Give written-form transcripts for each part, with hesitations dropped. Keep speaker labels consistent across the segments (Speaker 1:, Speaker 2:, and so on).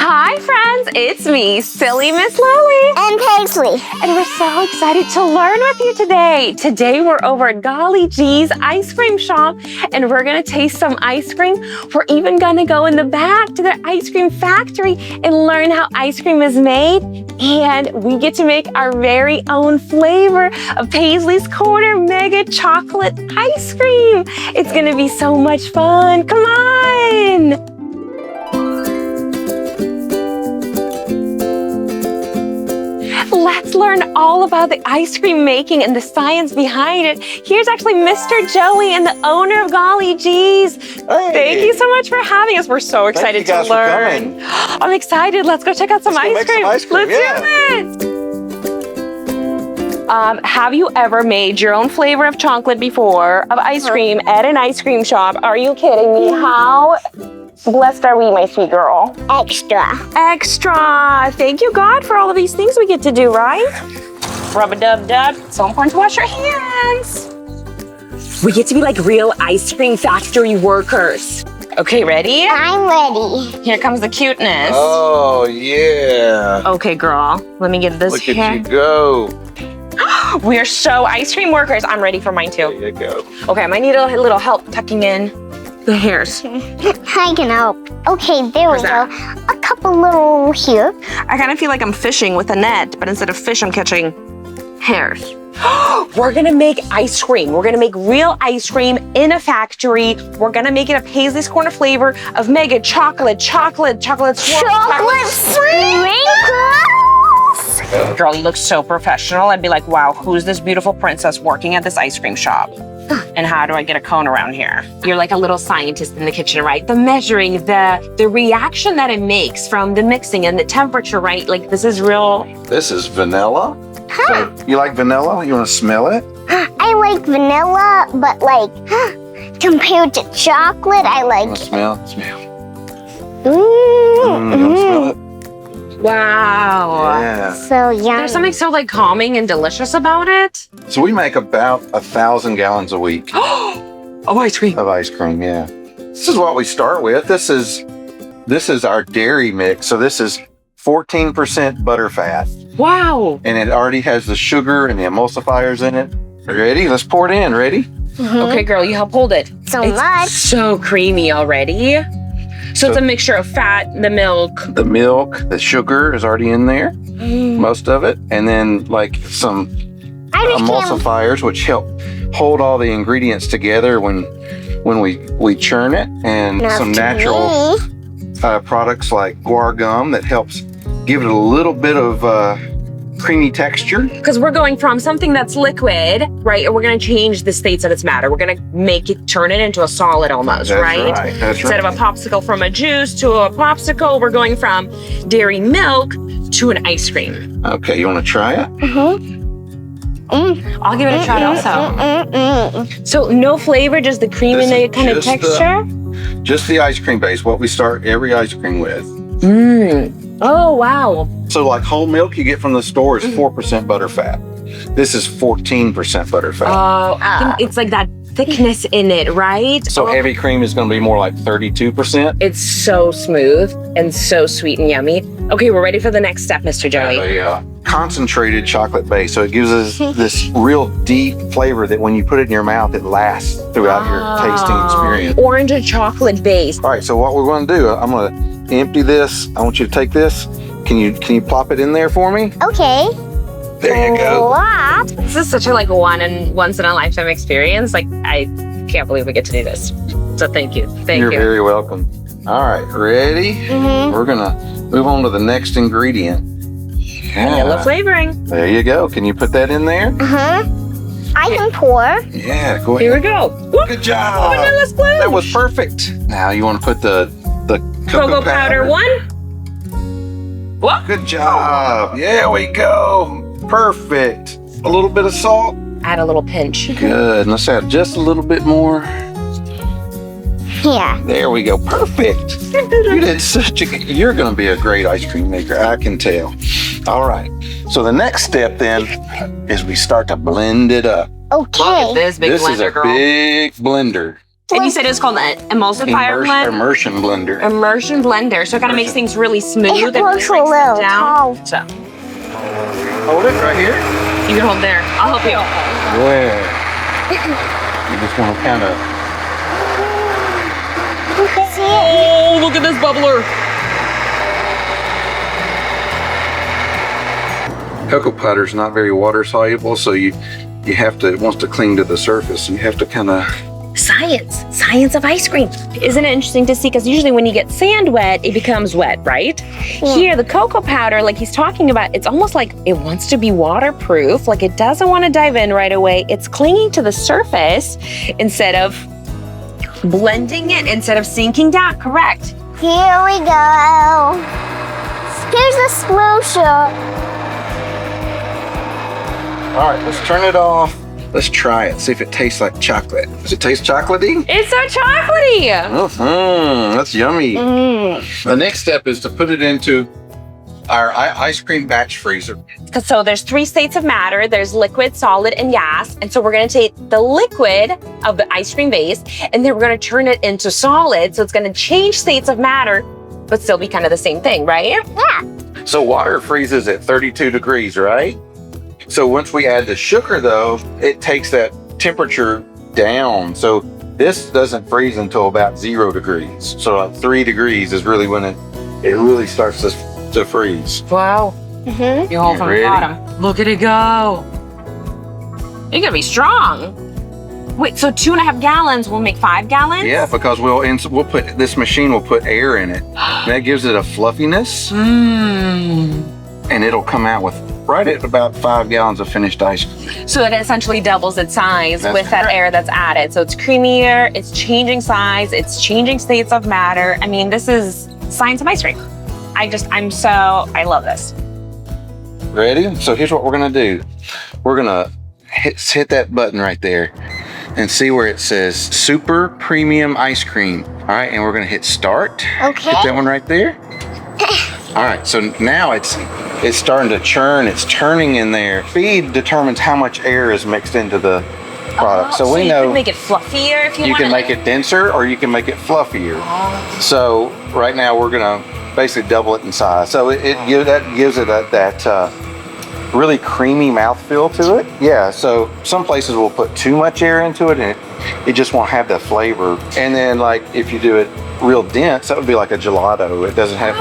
Speaker 1: Hi friends, it's me, Silly Miss Lily.
Speaker 2: And Paisley.
Speaker 1: And we're so excited to learn with you today. Today we're over at Golly G's ice cream shop and we're gonna taste some ice cream. We're even gonna go in the back to the ice cream factory and learn how ice cream is made. And we get to make our very own flavor of Paisley's Corner Mega Chocolate Ice Cream. It's gonna be so much fun. Come on. Let's learn all about the ice cream making and the science behind it. Here's actually Mr. Joey and the owner of Golly G's.
Speaker 3: Hey.
Speaker 1: Thank you so much for having us. We're so excited to learn. I'm excited. Let's go check out some ice cream. Let's do it. Have you ever made your own flavor of chocolate before, of ice cream at an ice cream shop? Are you kidding me? How blessed are we, my sweet girl?
Speaker 2: Extra.
Speaker 1: Extra. Thank you, God, for all of these things we get to do, right? Rub-a-dub-dub. It's so important to wash your hands. We get to be like real ice cream factory workers. Okay, ready?
Speaker 2: I'm ready.
Speaker 1: Here comes the cuteness.
Speaker 3: Oh, yeah.
Speaker 1: Okay, girl. Let me get this
Speaker 3: Look
Speaker 1: here.
Speaker 3: at you go.
Speaker 1: We are so ice cream workers. I'm ready for mine too.
Speaker 3: There you go.
Speaker 1: Okay, I might need a little help tucking in the hairs.
Speaker 2: I can help. Okay, there we go. A couple little here.
Speaker 1: I kind of feel like I'm fishing with a net, but instead of fish, I'm catching hairs. We're gonna make ice cream. We're gonna make real ice cream in a factory. We're gonna make it a Paisley's Corner flavor of mega chocolate swirl.
Speaker 2: Chocolate sprinkles.
Speaker 1: Girl, you look so professional. I'd be like, wow, who's this beautiful princess working at this ice cream shop? And how do I get a cone around here? You're like a little scientist in the kitchen, right? The measuring, the reaction that it makes from the mixing and the temperature, right? Like this is real.
Speaker 3: This is vanilla. So you like vanilla? You want to smell it?
Speaker 2: I like vanilla, but like compared to chocolate, I like.
Speaker 3: Smell.
Speaker 2: Mmm.
Speaker 3: You want to smell it?
Speaker 1: Wow.
Speaker 3: Yeah.
Speaker 2: So yummy.
Speaker 1: There's something so like calming and delicious about it.
Speaker 3: So we make about 1,000 gallons a week
Speaker 1: Oh, ice cream.
Speaker 3: of ice cream. Yeah. This is what we start with. This is our dairy mix. So this is 14% butter fat,
Speaker 1: Wow.
Speaker 3: and it already has the sugar and the emulsifiers in it. Ready? Let's pour it in. Ready?
Speaker 1: Okay, girl, you help hold it.
Speaker 2: So
Speaker 1: It's
Speaker 2: much.
Speaker 1: so creamy already. So it's a mixture of fat, the milk.
Speaker 3: The milk, the sugar is already in there, most of it, and then like some
Speaker 2: I just can't.
Speaker 3: emulsifiers, which help hold all the ingredients together when we churn it, and some natural products like guar gum that helps give it a little bit of creamy texture.
Speaker 1: Because we're going from something that's liquid, right? And we're going to change the states of its matter. We're going to turn it into a solid almost,
Speaker 3: That's
Speaker 1: right?
Speaker 3: That's
Speaker 1: Instead of a popsicle from a juice to a popsicle, we're going from dairy milk to an ice cream.
Speaker 3: Okay, you want to try it?
Speaker 1: I'll give it a try also. So no flavor, just the cream and the kind of texture?
Speaker 3: Just the ice cream base, what we start every ice cream with.
Speaker 1: Oh, wow.
Speaker 3: So like whole milk you get from the store is 4% butter fat. This is 14% butter fat.
Speaker 1: Oh, it's like that thickness in it, right?
Speaker 3: So heavy cream is going to be more like 32%.
Speaker 1: It's so smooth and so sweet and yummy. Okay, we're ready for the next step, Mr. Joey.
Speaker 3: A concentrated chocolate base. So it gives us this real deep flavor that when you put it in your mouth, it lasts throughout your tasting experience.
Speaker 1: Orange and chocolate base.
Speaker 3: All right, so what we're going to do, I'm going to empty this. I want you to take this. Can you plop it in there for me?
Speaker 2: Okay.
Speaker 3: There you go.
Speaker 2: What?
Speaker 1: This is such a like once in a lifetime experience. Like I can't believe we get to do this. So thank you.
Speaker 3: You're very welcome. All right, ready? We're gonna move on to the next ingredient.
Speaker 1: Vanilla flavoring.
Speaker 3: There you go. Can you put that in there?
Speaker 2: I can pour.
Speaker 3: Yeah, go
Speaker 1: Here
Speaker 3: ahead.
Speaker 1: we go. Whoop.
Speaker 3: Good job.
Speaker 1: Vanilla splash.
Speaker 3: That was perfect. Now you want to put the
Speaker 1: Cocoa powder one. What?
Speaker 3: Good job. There we go. Perfect. A little bit of salt.
Speaker 1: Add a little pinch.
Speaker 3: Good. Let's add just a little bit more.
Speaker 2: Yeah.
Speaker 3: There we go. Perfect. You did you're going to be a great ice cream maker. I can tell. All right. So the next step then is we start to blend it up.
Speaker 2: Okay.
Speaker 1: Look at this big
Speaker 3: This
Speaker 1: blender,
Speaker 3: is a
Speaker 1: girl.
Speaker 3: big blender.
Speaker 1: And you said it was called an emulsifier blend?
Speaker 3: Immersion blender.
Speaker 1: Immersion blender. So it kind of makes things really smooth.
Speaker 2: It
Speaker 1: and
Speaker 2: looks a
Speaker 1: breaks them
Speaker 2: little
Speaker 1: down.
Speaker 2: tall.
Speaker 1: So
Speaker 3: Hold it right here.
Speaker 1: you can hold there. I'll help you.
Speaker 3: Where? You just want to kind of.
Speaker 2: See it?
Speaker 1: Oh, look at this bubbler.
Speaker 3: Cocoa powder's not very water soluble, so you have to, it wants to cling to the surface. You have to kind of.
Speaker 1: Science of ice cream. Isn't it interesting to see? Because usually when you get sand wet, it becomes wet, right?
Speaker 2: Yeah.
Speaker 1: Here, the cocoa powder, like he's talking about, it's almost like it wants to be waterproof. Like it doesn't want to dive in right away. It's clinging to the surface instead of blending it, instead of sinking down. Correct.
Speaker 2: Here we go. Here's the smoosher.
Speaker 3: All right, let's turn it off. Let's try it. See if it tastes like chocolate. Does it taste chocolatey?
Speaker 1: It's so chocolatey.
Speaker 3: That's yummy. The next step is to put it into our ice cream batch freezer.
Speaker 1: So there's 3 states of matter. There's liquid, solid, and gas. And so we're gonna take the liquid of the ice cream base, and then we're gonna turn it into solid. So it's gonna change states of matter, but still be kind of the same thing, right?
Speaker 2: Yeah.
Speaker 3: So water freezes at 32 degrees, right? So once we add the sugar though, it takes that temperature down. So this doesn't freeze until about 0 degrees. So at 3 degrees is really when it really starts to freeze.
Speaker 1: Wow. You hold from the
Speaker 3: Ready?
Speaker 1: bottom. Look at it go. You're gonna be strong. Wait, so 2.5 gallons will make 5 gallons?
Speaker 3: Yeah, because we'll put, this machine will put air in it. And that gives it a fluffiness. And it'll come out with right at about 5 gallons of finished ice cream.
Speaker 1: So it essentially doubles its size
Speaker 3: That's
Speaker 1: with that
Speaker 3: correct.
Speaker 1: air that's added. So it's creamier, it's changing size, it's changing states of matter. I mean, this is science of ice cream. I love this.
Speaker 3: Ready? So here's what we're gonna do. We're gonna hit that button right there and see where it says Super Premium Ice Cream. All right, and we're gonna hit start.
Speaker 2: Okay.
Speaker 3: Hit that one right there. All right, so now it's starting to churn. It's turning in there. Speed determines how much air is mixed into the product. So we
Speaker 1: you
Speaker 3: know
Speaker 1: can make it fluffier if you want.
Speaker 3: you can make it denser or you can make it fluffier. So right now we're gonna basically double it in size. So that gives it that really creamy mouthfeel to it. Yeah, so some places will put too much air into it and it just won't have the flavor. And then like if you do it real dense, that would be like a gelato. It doesn't have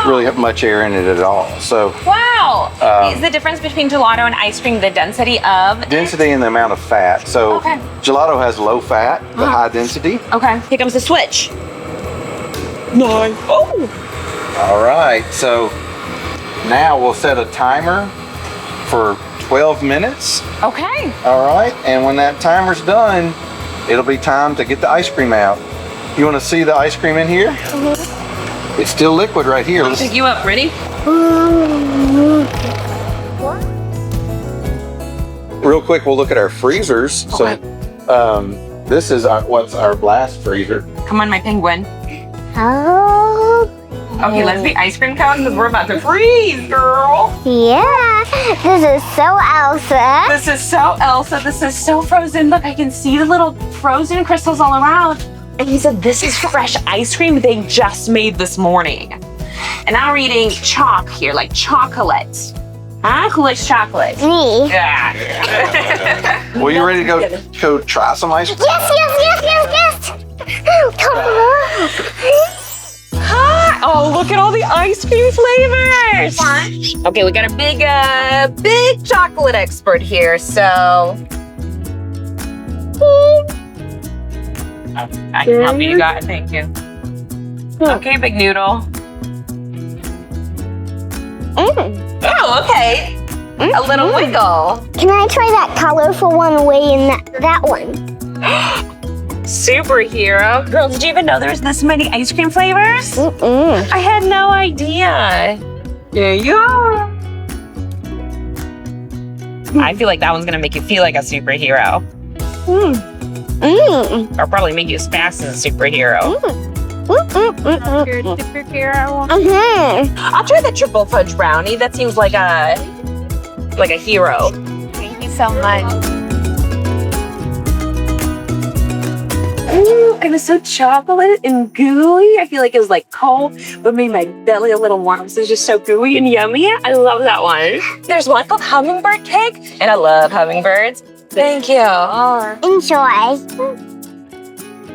Speaker 3: really have much air in it at all. So
Speaker 1: wow. Is the difference between gelato and ice cream the density of
Speaker 3: density and the amount of fat. So
Speaker 1: Okay.
Speaker 3: gelato has low fat, but high density.
Speaker 1: Okay, here comes the switch. Nice. Oh.
Speaker 3: All right, so now we'll set a timer for 12 minutes.
Speaker 1: Okay.
Speaker 3: All right, and when that timer's done, it'll be time to get the ice cream out. You want to see the ice cream in here? It's still liquid right here.
Speaker 1: I'll pick you up. Ready?
Speaker 3: Real quick, we'll look at our freezers.
Speaker 1: Okay.
Speaker 3: So this is what's our blast freezer.
Speaker 1: Come on, my penguin.
Speaker 2: Oh.
Speaker 1: Okay, let's be ice cream cone because we're about to freeze, girl.
Speaker 2: Yeah. This is so Elsa.
Speaker 1: This is so Elsa. This is so frozen. Look, I can see the little frozen crystals all around. And he said, this is fresh ice cream they just made this morning. And I'm reading chalk here, like chocolate. Huh? Who likes chocolate?
Speaker 2: Me.
Speaker 1: Yeah.
Speaker 3: Well, you ready to go try some ice cream?
Speaker 2: Yes. Come on.
Speaker 1: Hi. Oh, look at all the ice cream flavors. Okay, we got a big chocolate expert here, so. I can help you guys. Thank you. Okay, big noodle. Oh, okay. A little wiggle.
Speaker 2: Can I try that colorful one way in that one?
Speaker 1: Superhero. Girl, did you even know there's this many ice cream flavors? I had no idea. There you are. I feel like that one's gonna make you feel like a superhero. Or probably make you as fast as a superhero. Superhero. I'll try the triple fudge brownie. That seems like a hero. Thank you so much. and it's so chocolate and gooey. I feel like it was like cold, but made my belly a little warm. So it's just so gooey and yummy. I love that one. There's one called hummingbird cake, and I love hummingbirds. Thank you.
Speaker 2: Enjoy.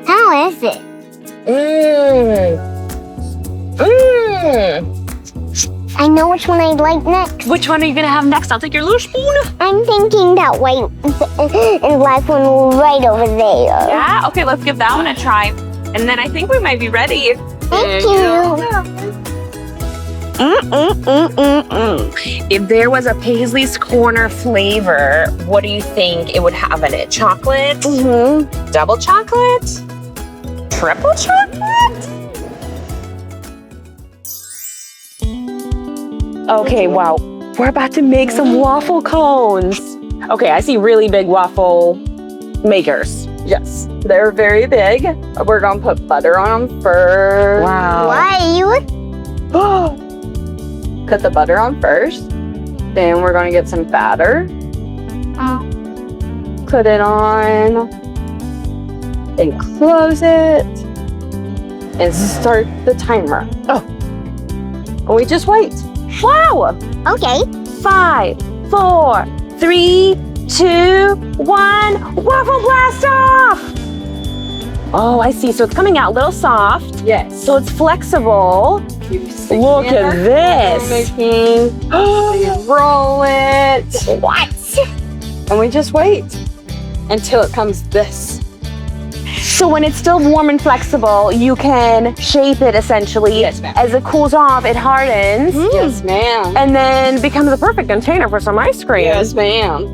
Speaker 2: How is it? I know which one I'd like next.
Speaker 1: Which one are you gonna have next? I'll take your little spoon.
Speaker 2: I'm thinking that white and black one right over there.
Speaker 1: Yeah? Okay, let's give that one a try. And then I think we might be ready.
Speaker 2: Thank you.
Speaker 1: If there was a Paisley's Corner flavor, what do you think it would have in it? Chocolate? Double chocolate? Triple chocolate? Okay, wow. We're about to make some waffle cones. Okay, I see really big waffle makers. Yes, they're very big. We're gonna put butter on them first. Wow.
Speaker 2: Why?
Speaker 1: Cut the butter on first. Then we're gonna get some batter. Put it on. And close it. And start the timer. And we just wait. Wow!
Speaker 2: Okay.
Speaker 1: 5, 4, 3, 2, 1. Waffle blast off! Oh, I see. So it's coming out a little soft. Yes. So it's flexible. Look at this. Roll it. What? And we just wait until it comes this. So when it's still warm and flexible, you can shape it essentially. Yes, ma'am. As it cools off, it hardens. Yes, ma'am. And then becomes the perfect container for some ice cream. Yes, ma'am.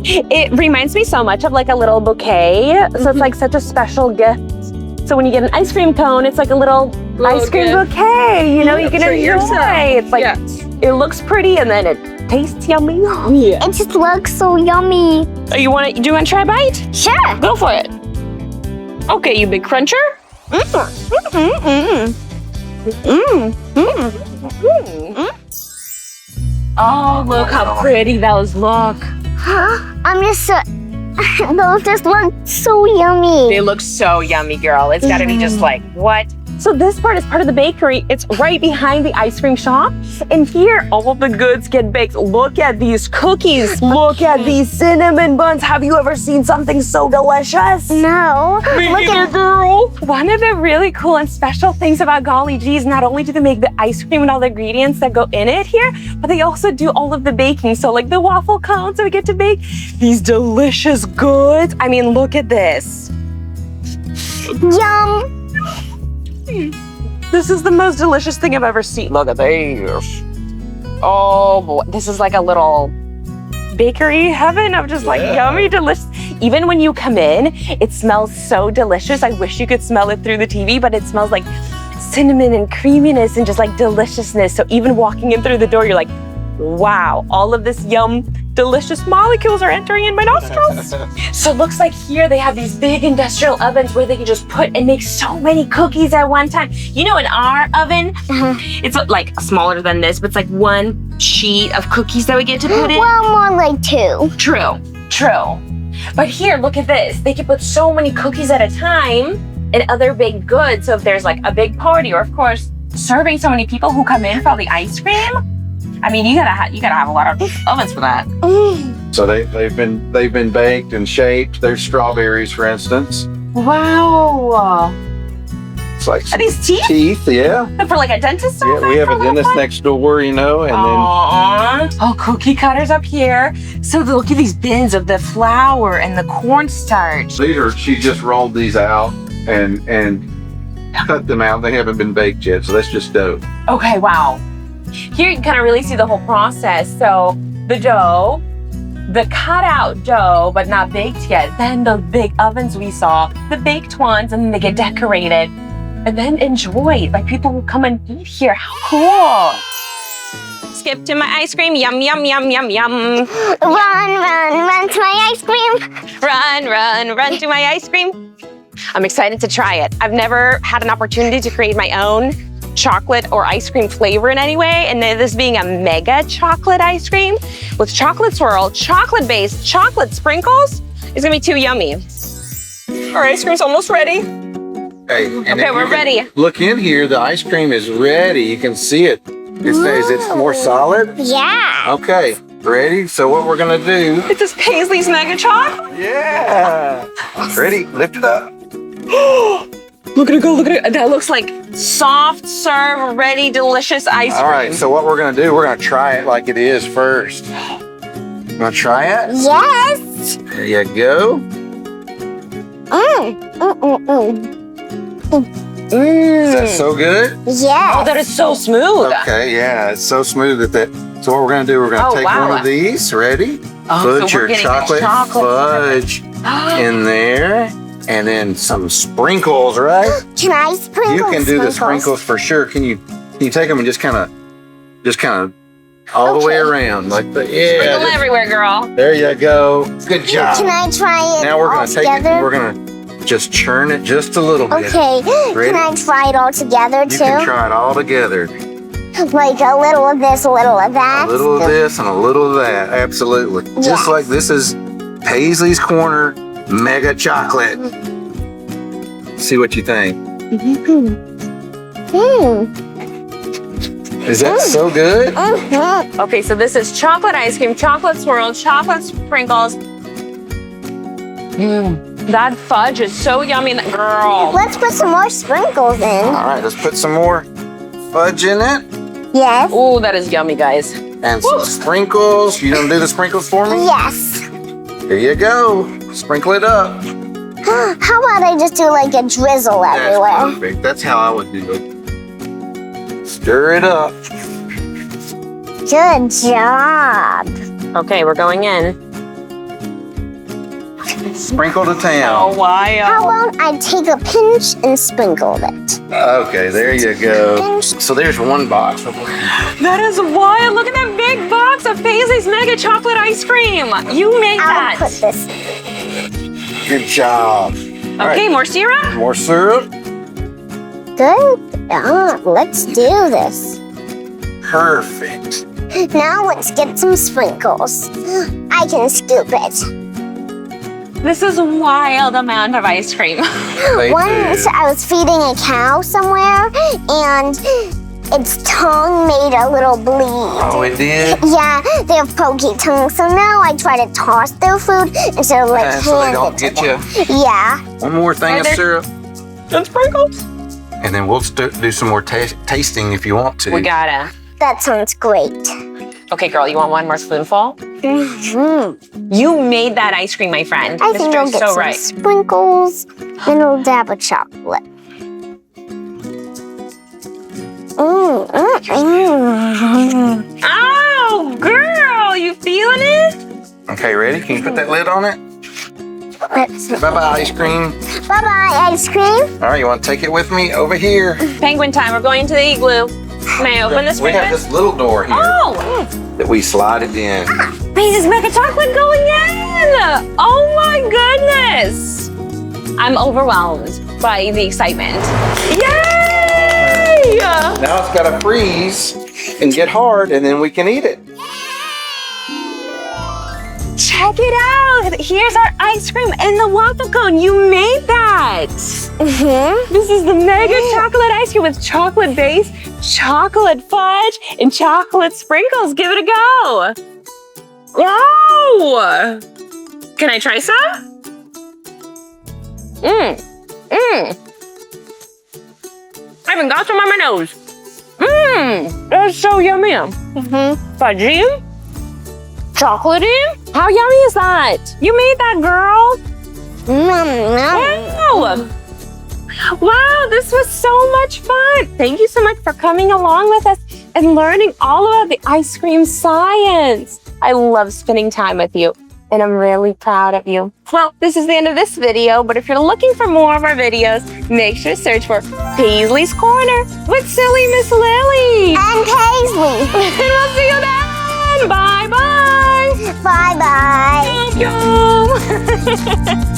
Speaker 1: It reminds me so much of like a little bouquet. So it's like such a special gift. So when you get an ice cream cone, it's like a little ice cream bouquet. You know, you can enjoy. It's like, it looks pretty and then it tastes yummy. Yeah.
Speaker 2: It just looks so yummy.
Speaker 1: Oh, do you want to try a bite?
Speaker 2: Sure.
Speaker 1: Go for it. Okay, you big cruncher. Oh, look how pretty those look.
Speaker 2: I'm just so, those just look so yummy.
Speaker 1: They look so yummy, girl. It's gotta be just like, what? So this part is part of the bakery. It's right behind the ice cream shop. And here, all of the goods get baked. Look at these cookies. Look at these cinnamon buns. Have you ever seen something so delicious?
Speaker 2: No.
Speaker 1: Me neither, girl. One of the really cool and special things about Golly G is not only do they make the ice cream and all the ingredients that go in it here, but they also do all of the baking. So like the waffle cones, so we get to bake these delicious goods. I mean, look at this.
Speaker 2: Yum.
Speaker 1: This is the most delicious thing I've ever seen. Look at this. Oh boy, this is like a little bakery heaven of just like yummy, delicious. Even when you come in, it smells so delicious. I wish you could smell it through the TV, but it smells like cinnamon and creaminess and just like deliciousness. So even walking in through the door, you're like, wow, all of this yum, delicious molecules are entering in my nostrils. So it looks like here they have these big industrial ovens where they can just put and make so many cookies at one time. You know, in our oven, it's like smaller than this, but it's like one sheet of cookies that we get to put in.
Speaker 2: Well, more like 2.
Speaker 1: True. But here, look at this. They can put so many cookies at a time and other baked goods. So if there's like a big party or of course, serving so many people who come in for all the ice cream, I mean, you gotta have a lot of ovens for that.
Speaker 3: So they've been baked and shaped. There's strawberries, for instance.
Speaker 1: Wow.
Speaker 3: It's like
Speaker 1: Are these teeth?
Speaker 3: Teeth, yeah.
Speaker 1: For like a dentist office?
Speaker 3: Yeah, we have a dentist next door, you know, and then
Speaker 1: oh, cookie cutters up here. So look at these bins of the flour and the cornstarch.
Speaker 3: she just rolled these out and cut them out. They haven't been baked yet, so that's just dough.
Speaker 1: Okay, wow. Here you can kind of really see the whole process. So the dough, the cutout dough, but not baked yet. Then the big ovens we saw, the baked ones, and then they get decorated. And then enjoyed. Like people will come and eat here. How cool. Skip to my ice cream. Yum, yum, yum, yum, yum.
Speaker 2: Run to my ice cream.
Speaker 1: Run to my ice cream. I'm excited to try it. I've never had an opportunity to create my own chocolate or ice cream flavor in any way, and this being a mega chocolate ice cream with chocolate swirl, chocolate-based chocolate sprinkles is gonna be too yummy. Our ice cream's almost ready.
Speaker 3: Hey, and
Speaker 1: Okay,
Speaker 3: if
Speaker 1: we're
Speaker 3: you can
Speaker 1: ready.
Speaker 3: Look in here. The ice cream is ready. You can see it. Is it more solid?
Speaker 2: Yeah.
Speaker 3: Okay, ready? So what we're gonna do?
Speaker 1: This is Paisley's Mega Choc.
Speaker 3: Yeah. Ready? Lift it up.
Speaker 1: Look at it go, look at it. That looks like soft serve, ready, delicious ice cream.
Speaker 3: All right. So what we're gonna do? We're gonna try it like it is first. You wanna try it?
Speaker 2: Yes.
Speaker 3: There you go. Is that so good?
Speaker 2: Yes.
Speaker 1: Oh, that is so smooth.
Speaker 3: Okay, yeah, it's so smooth that. So what we're gonna do? We're gonna take one of these. Ready?
Speaker 1: Oh,
Speaker 3: Put
Speaker 1: so we're
Speaker 3: your
Speaker 1: getting
Speaker 3: chocolate fudge in there, and then some sprinkles. Right?
Speaker 2: Can I sprinkle?
Speaker 3: You can do the sprinkles for sure. Can you take them and just kind of all the way around like the
Speaker 1: Sprinkle everywhere, girl.
Speaker 3: There you go. Good job.
Speaker 2: Can I try it?
Speaker 3: Now we're
Speaker 2: all
Speaker 3: gonna take it
Speaker 2: together?
Speaker 3: and we're gonna just churn it just a little bit.
Speaker 2: Okay.
Speaker 3: Ready?
Speaker 2: Can I try it all together
Speaker 3: You
Speaker 2: too?
Speaker 3: can try it all together.
Speaker 2: Like a little of this, a little of that.
Speaker 3: A little of this and a little of that. Absolutely. Just
Speaker 2: Yes.
Speaker 3: like this is Paisley's Corner Mega Chocolate. See what you think. Is that so good?
Speaker 1: Okay, so this is chocolate ice cream, chocolate swirl, chocolate sprinkles. That fudge is so yummy. Girl.
Speaker 2: Let's put some more sprinkles in.
Speaker 3: All right, let's put some more fudge in it
Speaker 2: Yes.
Speaker 1: Oh, that is yummy, guys.
Speaker 3: and some sprinkles. You gonna do the sprinkles for me?
Speaker 2: Yes.
Speaker 3: Here you go. Sprinkle it up.
Speaker 2: How about I just do like a drizzle
Speaker 3: That's
Speaker 2: everywhere?
Speaker 3: perfect. That's how I would do it. Stir it up.
Speaker 2: Good job.
Speaker 1: Okay, we're going in.
Speaker 3: Sprinkle the
Speaker 1: Oh,
Speaker 3: town.
Speaker 2: How
Speaker 1: wow.
Speaker 2: about I take a pinch and sprinkle it?
Speaker 3: Okay, there you go.
Speaker 2: Pinch.
Speaker 3: So there's one box.
Speaker 1: That is wild. Look at that big box of Paisley's Mega Chocolate Ice Cream. You made
Speaker 2: I'll
Speaker 1: that.
Speaker 2: put this.
Speaker 3: Good job. All
Speaker 1: Okay,
Speaker 3: right,
Speaker 1: more syrup?
Speaker 3: more syrup.
Speaker 2: Good. Let's do this.
Speaker 3: Perfect.
Speaker 2: Now let's get some sprinkles. I can scoop it.
Speaker 1: This is a wild amount of ice cream.
Speaker 3: They
Speaker 2: Once
Speaker 3: do.
Speaker 2: I was feeding a cow somewhere and its tongue made a little bleed.
Speaker 3: Oh, it did?
Speaker 2: Yeah, they have pokey tongues, so now I try to toss their food instead of like
Speaker 3: So they
Speaker 2: hand
Speaker 3: don't
Speaker 2: it to
Speaker 3: get you.
Speaker 2: them. Yeah.
Speaker 3: One more thing
Speaker 1: Are
Speaker 3: of
Speaker 1: there-
Speaker 3: syrup.
Speaker 1: And sprinkles?
Speaker 3: And then we'll do some more tasting if you want to.
Speaker 1: We gotta.
Speaker 2: That sounds great.
Speaker 1: Okay, girl, you want one more spoonful? You made that ice cream, my friend.
Speaker 2: I think
Speaker 1: Mr.
Speaker 2: I'll get
Speaker 1: So
Speaker 2: some
Speaker 1: right.
Speaker 2: sprinkles and a dab of chocolate.
Speaker 1: Oh, girl, you feeling it?
Speaker 3: Okay, ready? Can you put that lid on it?
Speaker 2: Let's-
Speaker 3: Bye-bye, ice cream.
Speaker 2: Bye-bye, ice cream.
Speaker 3: All right, you want to take it with me over here?
Speaker 1: Penguin time. We're going to the igloo. Can I open this for
Speaker 3: We
Speaker 1: you?
Speaker 3: have this little door here
Speaker 1: Oh,
Speaker 3: that we slide it in.
Speaker 1: Paisley's Mega Chocolate going in. Oh my goodness. I'm overwhelmed by the excitement. Yay!
Speaker 3: Now it's got to freeze and get hard, and then we can eat it.
Speaker 1: Check it out. Here's our ice cream in the waffle cone. You made that. This is the Mega Chocolate Ice Cream with chocolate base, chocolate fudge, and chocolate sprinkles. Give it a go. Oh! Can I try some? I even got some on my nose. That's so yummy. Fudgy, chocolatey. How yummy is that? You made that, girl. Wow. Wow, this was so much fun. Thank you so much for coming along with us and learning all about the ice cream science. I love spending time with you, and I'm really proud of you. Well, this is the end of this video, but if you're looking for more of our videos, make sure to search for Paisley's Corner with Silly Miss Lily.
Speaker 2: And Paisley.
Speaker 1: And we'll see you then. Bye-bye.
Speaker 2: Bye-bye.
Speaker 1: Thank you.